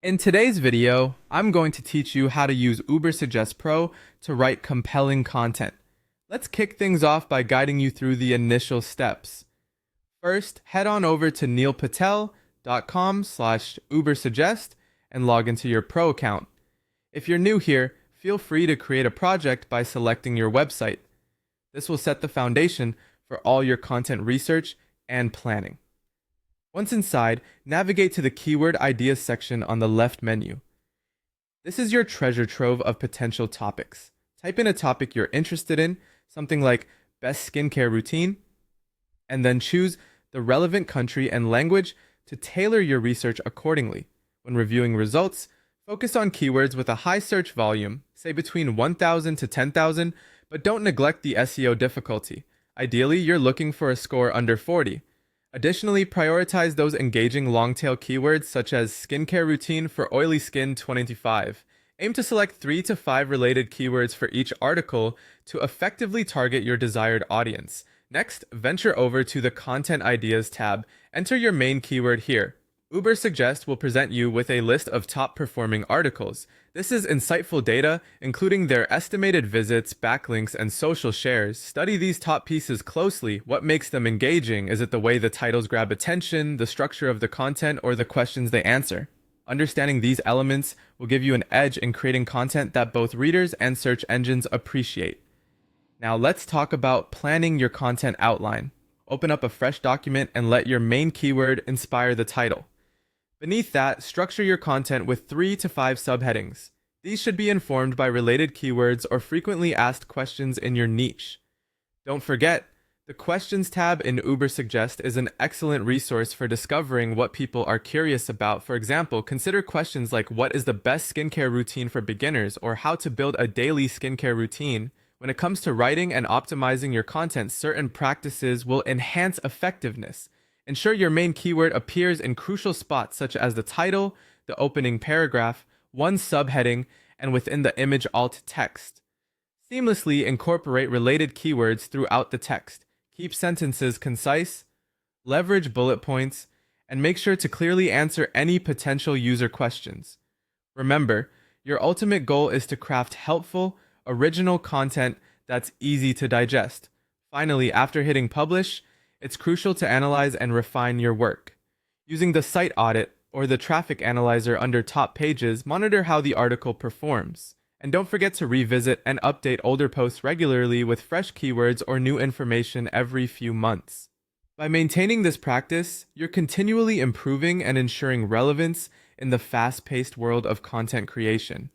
In today's video, I'm going to teach you how to use Ubersuggest Pro to write compelling content. Let's kick things off by guiding you through the initial steps. First, head on over to neilpatel.com/Ubersuggest and log into your Pro account. If you're new here, feel free to create a project by selecting your website. This will set the foundation for all your content research and planning. Once inside, navigate to the Keyword Ideas section on the left menu. This is your treasure trove of potential topics. Type in a topic you're interested in, something like best skincare routine, and then choose the relevant country and language to tailor your research accordingly. When reviewing results, focus on keywords with a high search volume, say between 1,000 to 10,000, but don't neglect the SEO difficulty. Ideally, you're looking for a score under 40. Additionally, prioritize those engaging long-tail keywords such as skincare routine for oily skin 2025. Aim to select 3 to 5 related keywords for each article to effectively target your desired audience. Next, venture over to the Content Ideas tab. Enter your main keyword here. Ubersuggest will present you with a list of top-performing articles. This is insightful data, including their estimated visits, backlinks, and social shares. Study these top pieces closely. What makes them engaging? Is it the way the titles grab attention, the structure of the content, or the questions they answer? Understanding these elements will give you an edge in creating content that both readers and search engines appreciate. Now let's talk about planning your content outline. Open up a fresh document and let your main keyword inspire the title. Beneath that, structure your content with 3 to 5 subheadings. These should be informed by related keywords or frequently asked questions in your niche. Don't forget, the Questions tab in Ubersuggest is an excellent resource for discovering what people are curious about. For example, consider questions like what is the best skincare routine for beginners or how to build a daily skincare routine. When it comes to writing and optimizing your content, certain practices will enhance effectiveness. Ensure your main keyword appears in crucial spots such as the title, the opening paragraph, one subheading, and within the image alt text. Seamlessly incorporate related keywords throughout the text. Keep sentences concise, leverage bullet points, and make sure to clearly answer any potential user questions. Remember, your ultimate goal is to craft helpful, original content that's easy to digest. Finally, after hitting publish, it's crucial to analyze and refine your work. Using the site audit or the traffic analyzer under top pages, monitor how the article performs. And don't forget to revisit and update older posts regularly with fresh keywords or new information every few months. By maintaining this practice, you're continually improving and ensuring relevance in the fast-paced world of content creation.